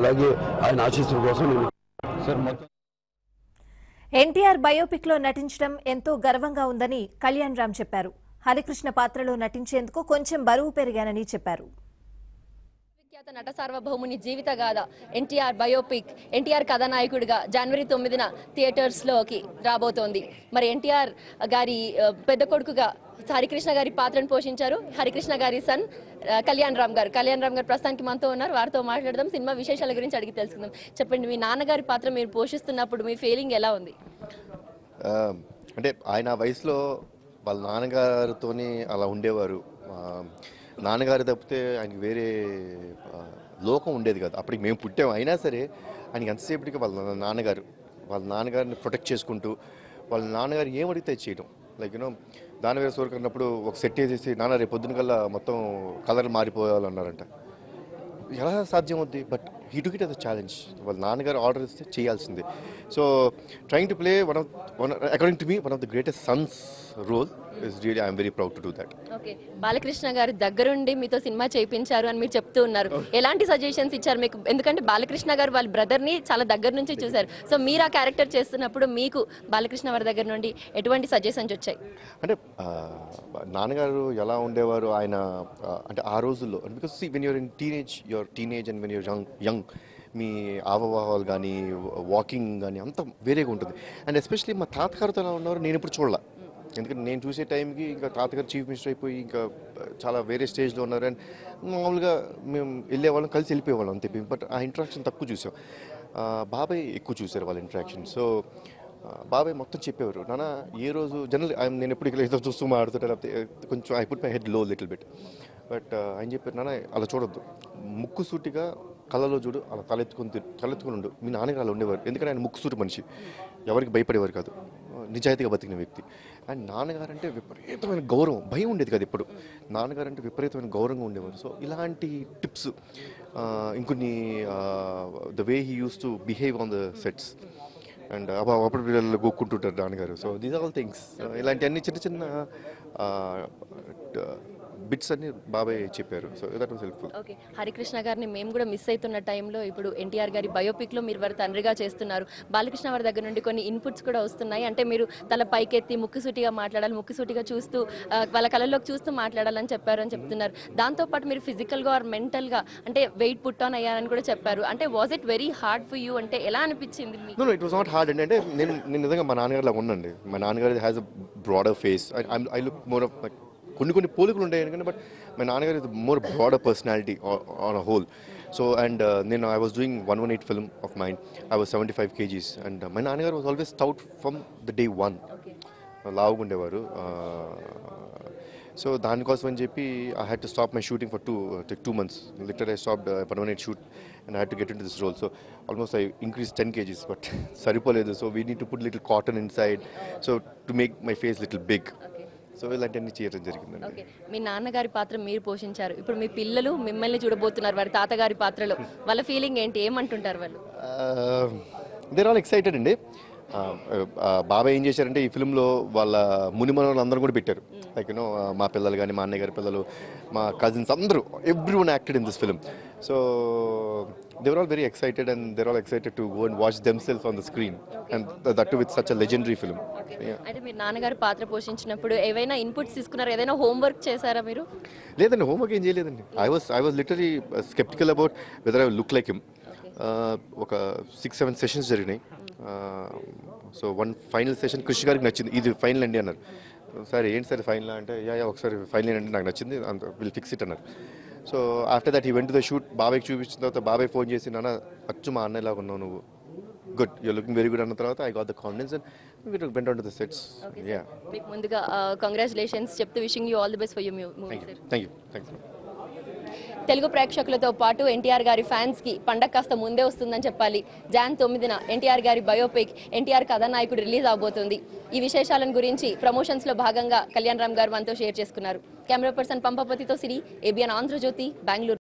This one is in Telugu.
అలాగే ఆయన ఆశీస్సుల కోసం నేను సార్ మొత్తం ఎన్టీఆర్ బయోపిక్ లో నటించడం ఎంతో గర్వంగా ఉందని కళ్యాణ్ రామ్ చెప్పారు. హరికృష్ణ పాత్రలో నటించేందుకు కొంచెం బరువు పెరిగానని చెప్పారు. విఖ్యాత నట సార్వభౌముని జీవిత గాథ ఎన్టీఆర్ బయోపిక్ ఎన్టీఆర్ కథానాయకుడిగా జనవరి 9న థియేటర్స్ లోకి రాబోతోంది. మరి ఎన్టీఆర్ గారి పెద్ద కొడుకుగా హరికృష్ణ గారి పాత్రను పోషించారు. హరికృష్ణ గారి సన్ కళ్యాణ్ రామ్ గారు ప్రస్తుతానికి మనతో ఉన్నారు. వారితో మాట్లాడదాం, సినిమా విశేషాల గురించి అడిగి తెలుసుకుందాం. చెప్పండి, మీ నాన్నగారి పాత్ర మీరు పోషిస్తున్నప్పుడు మీ ఫీలింగ్ ఎలా ఉంది? అంటే ఆయన వయసులో వాళ్ళ నాన్నగారితోనే అలా ఉండేవారు. నాన్నగారు తప్పితే ఆయనకి వేరే లోకం ఉండేది కదా. అప్పటికి మేము పుట్టాము, అయినా సరే ఆయనకి ఎంతసేపటికి వాళ్ళ నాన్నగారిని ప్రొటెక్ట్ చేసుకుంటూ వాళ్ళ నాన్నగారు ఏమడిగితే చేయడం. లైక్ యూనో దానవీర సూరకర్ అన్నప్పుడు ఒక సెట్ వేసేసి నాన్న రేపు పొద్దున కల్లా మొత్తం కలర్ మారిపోవాలన్నారంట. ఎలా సాధ్యం అవుద్ది? But he took it as a challenge. వాళ్ళ నాన్నగారు ఆర్డర్ ఇస్తే చేయాల్సిందే. So trying to play according to me one of the greatest sons role is really I'm very proud to do that. Okay, Balakrishna గారి దగ్గరుండి మీతో సినిమా చేయించారు అని మీరు చెప్తూ ఉన్నారు. ఎలాంటి సజెషన్స్ ఇచ్చారు మీకు? ఎందుకంటే బాలకృష్ణ గారు వాళ్ళ బ్రదర్ ని చాలా దగ్గర నుంచి చూశారు. సో మీరు ఆ క్యారెక్టర్ చేస్తున్నప్పుడు మీకు బాలకృష్ణ వారి దగ్గర నుండి ఎటువంటి సజెషన్స్ వచ్చాయి? అంటే నాన్నగారు ఎలా ఉండేవారు ఆయన అంటే ఆ రోజుల్లో, because when you're in teenage and when you're young మీ ఆవవాహాలు కానీ వాకింగ్ కానీ అంతా వేరేగా ఉంటుంది. అండ్ ఎస్పెషలీ మా తాతగారితో ఎలా ఉన్నారు నేను ఇప్పుడు చూడాల. ఎందుకంటే నేను చూసే టైంకి ఇంకా తాతగారు చీఫ్ మినిస్టర్ అయిపోయి ఇంకా చాలా వేరే స్టేజ్లో ఉన్నారు. అండ్ మామూలుగా మేము వెళ్ళేవాళ్ళం, కలిసి వెళ్ళిపోయేవాళ్ళం అంతే. బట్ ఆ ఇంట్రాక్షన్ తక్కువ చూసాం. బాబాయ్ ఎక్కువ చూశారు వాళ్ళ ఇంట్రాక్షన్. సో బాబాయ్ మొత్తం చెప్పేవారు, నాన్న ఏ రోజు జనరల్ నేను ఎప్పుడు ఇక్కడ ఏదో చూస్తూ మాడుతుంటే లేకపోతే కొంచెం ఐ పుట్ మై హెడ్ లో లిటిల్ బిట్. బట్ ఆయన చెప్పారు, నాన్న అలా చూడొద్దు, ముక్కు సూటిగా కళ్ళలో చూడు, అలా తలెత్తుకుని ఉండు. మీ నాన్నగారు అలా ఉండేవారు. ఎందుకంటే ఆయన ముక్కు సూటి మనిషి, ఎవరికి భయపడేవారు కాదు, నిజాయితీగా బతికిన వ్యక్తి. అండ్ నాన్నగారు అంటే విపరీతమైన గౌరవం, భయం ఉండేది కదా ఎప్పుడు. నాన్నగారు అంటే విపరీతమైన గౌరవంగా ఉండేవారు. సో ఇలాంటి టిప్స్ ఇంకొన్ని the way he use to behave on the sets and అప్పుడు పిల్లలు గోక్కుంటుంటారు నాన్నగారు. సో దీస్ ఆల్ థింగ్స్, ఇలాంటివన్నీ చిన్న చిన్న బిట్స్ అన్ని బాబాయ్ చెప్పారు. So that was helpful. Okay, Harikrishna గారిని మేము కూడా మిస్ అవుతున్న టైంలో ఇప్పుడు ఎన్టీఆర్ గారి బయోపిక్లో మీరు వారి తండ్రిగా చేస్తున్నారు. బాలకృష్ణ వారి దగ్గర నుండి కొన్ని ఇన్పుట్స్ కూడా వస్తున్నాయి. అంటే మీరు తల పైకెత్తి ముక్కుసూటిగా మాట్లాడాలి, ముక్కుసూటిగా చూస్తూ వాళ్ళ కళల్లోకి చూస్తూ మాట్లాడాలని చెప్పారు అని చెప్తున్నారు. దాంతోపాటు మీరు ఫిజికల్గా ఆర్ మెంటల్గా అంటే వెయిట్ పుట్ ఆన్ అయ్యారని కూడా చెప్పారు. అంటే was it very hard for you? అంటే ఎలా అనిపించింది మీకు? No, it was not hard అండి. అంటే నేను నిజంగా మా నాన్నగారు లాగా ఉన్నాండి. మా నాన్నగారు has a broader face. I look more of కొన్ని పోలికలు ఉంటాయి ఎందుకంటే, బట్ మై నాన్నగారు is more broader personality on a whole. So and నేను I was doing 118 film of mind. I was 75 kgs and my నాన్నగారు was always stout from the day one. లావుగా ఉండేవారు. సో దానికోసం అని చెప్పి I had to stop my shooting for 2 months. Literally I stopped 118 shoot and I had to get into this role. So almost I increased 10 kgs, but సరిపోలేదు. So we need to put little cotton inside, so to make my face little big. So ఇలాంటివన్నీ చేయడం జరిగిందండి. ఓకే, మీ నాన్నగారి పాత్ర మీరు పోషించారు. ఇప్పుడు మీ పిల్లలు మిమ్మల్ని చూడబోతున్నారు వారి తాతగారి పాత్రలో. వాళ్ళ ఫీలింగ్ ఏంటి, ఏమంటుంటారు వాళ్ళు? దేర్ ఆల్ ఎక్సైటెడ్ అండి. బాబాయ్ ఏం చేశారంటే ఈ ఫిల్మ్లో వాళ్ళ మునిమనులు అందరూ కూడా పెట్టారు. లైక్ యూనో మా పిల్లలు కానీ, మా అన్నయ్య గారి పిల్లలు, మా కజిన్స్ అందరూ, every one acted in this film. So they were all very excited and they're all excited to go and watch themselves on the screen, and that too with such a legendary film. అంటే మీరు నాన్నగారు పాత్ర పోషించినప్పుడు ఏవైనా ఇన్పుట్స్ తీసుకున్నారా? ఏదైనా హోంవర్క్ చేశారా మీరు? లేదండి, హోంవర్క్ ఏం చేయలేదండి. I was literally skeptical about whether I would look like him. ఒక 6-7 సెషన్స్ జరిగినాయి. సో వన్ ఫైనల్ సెషన్ కృషి గారికి నచ్చింది, ఇది ఫైనల్ అండి అన్నారు. సరే ఏంటి సార్ ఫైనల్ అంటే, ఒకసారి ఫైనల్ అండి నాకు నచ్చింది, అంత విల్ ఫిక్స్ ఇట్ అన్నారు. So after that he went to the shoot. బాబాయ్కి చూపించిన తర్వాత బాబాయ్ ఫోన్ చేసి, నాన్న అచ్చు మా అన్నయ్యలాగా ఉన్నావు నువ్వు, good, you're looking very good అన్న తర్వాత I got the confidence and we went on to the sets. Yeah, మీకు ముందుగా కంగ్రాచులేషన్స్ చెప్తూ wishing you all the best for your movie. Thank you. Telugu ప్రేక్షకులతో పాటు ఎన్టీఆర్ గారి ఫ్యాన్స్ కి పండగ కాస్త ముందే వస్తుందని చెప్పాలి. Jan 9న ఎన్టీఆర్ గారి బయోపిక్ ఎన్టీఆర్ కథానాయకుడు రిలీజ్ అవబోతుంది. ఈ విశేషాలను గురించి ప్రమోషన్స్ లో భాగంగా కళ్యాణ్ రామ్ గారు మనతో షేర్ చేసుకున్నారు. కెమెరా పర్సన్ పంపపతితో సిరి, ABN ఆంధ్రజ్యోతి, బెంగళూరు.